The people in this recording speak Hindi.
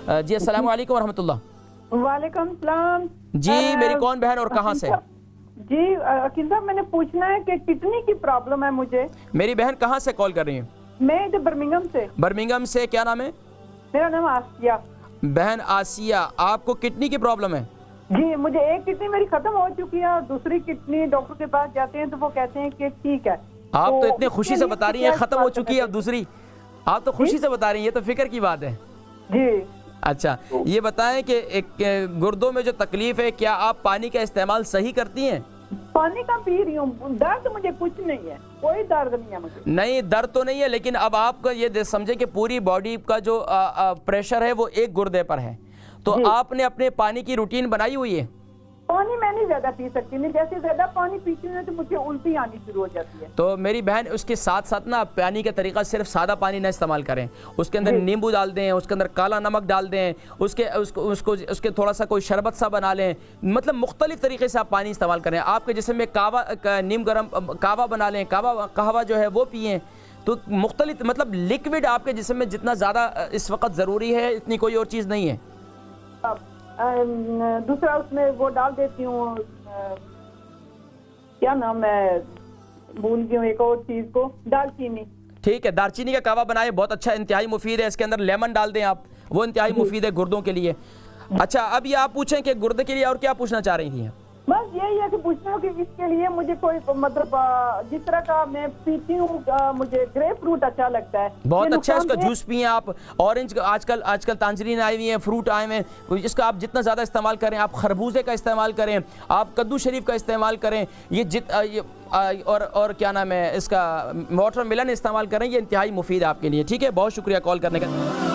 जी अस्सलाम वालेकुम रहमतुल्लाह। वालेकुम सलाम जी मेरी कौन बहन और कहाँ से? जी अकील साहब, मैंने पूछना है कि किडनी की प्रॉब्लम है मुझे। मेरी बहन कहाँ से कॉल कर रही हैं? मैं इधर बर्मिंघम से। बर्मिंघम से, क्या नाम है? मेरा नाम आसिया। बहन आसिया, आपको किडनी की प्रॉब्लम है? जी, मुझे एक किडनी मेरी खत्म हो चुकी है और दूसरी किडनी डॉक्टर के पास जाते हैं तो वो कहते हैं कि ठीक है। आप तो इतने इसके खुशी से लिए बता रही क्या हैं खत्म हो इस्तेमाल चुकी है अब करना दूसरी, आप तो खुशी से बता रही हैं, ये तो फिक्र की बात है। चाहिए? जी अच्छा ये बताएं कि एक गुर्दों में जो तकलीफ है, क्या आप पानी का इस्तेमाल सही करती हैं? पानी का पी रही हूँ, दर्द मुझे कुछ नहीं है, कोई दर्द नहीं है मुझे। नहीं दर्द तो नहीं है, लेकिन अब आपको ये समझे कि पूरी बॉडी का जो प्रेशर है वो एक गुर्दे पर है, तो आपने अपने पानी की रूटीन बनाई हुई है? पानी मैं नहीं ज्यादा पी सकती, नहीं जैसे ज्यादा पानी पीती हूँ तो मुझे उल्टी आनी शुरू हो जाती है। तो मेरी बहन उसके साथ साथ ना पानी का तरीका सिर्फ सादा पानी ना इस्तेमाल करें, उसके अंदर नींबू डाल दें, उसके अंदर काला नमक डाल दें, उसके थोड़ा सा कोई शरबत सा बना लें, मतलब मुख्तलिफ तरीके से आप पानी इस्तेमाल करें। आपके जिस्म में नीम गर्म कहवा बना लें, कहवा जो है वो पिएँ, तो मुख्तलिफ मतलब लिक्विड आपके जिस्म में जितना ज़्यादा इस वक्त ज़रूरी है इतनी कोई और चीज़ नहीं है। दूसरा उसमें वो डाल देती हूँ, क्या नाम है भूल गई हूँ, एक और चीज को, दालचीनी। ठीक है, दालचीनी का कहवा बनाए, बहुत अच्छा, इंतहाई मुफीद है। इसके अंदर लेमन डाल दें आप, वो इंतहाई मुफीद है गुर्दों के लिए। अच्छा अब ये आप पूछें कि गुर्दे के लिए और क्या पूछना चाह रही थी? बस यही है कि पूछना हो कि इसके लिए मुझे कोई मतलब जिस तरह का मैं पीती हूँ, मुझे ग्रेप फ्रूट अच्छा लगता है, बहुत अच्छा है, उसका जूस पिए आप। ऑरेंज आजकल तांजरीन आई हुई है, फ्रूट आए हुए हैं, इसका आप जितना ज़्यादा इस्तेमाल करें, आप खरबूजे का इस्तेमाल करें, आप कद्दू शरीफ का इस्तेमाल करें, और क्या नाम है इसका, वाटरमेलन इस्तेमाल करें, ये इंतहाई मुफीद है आपके लिए। ठीक है, बहुत शुक्रिया कॉल करने का।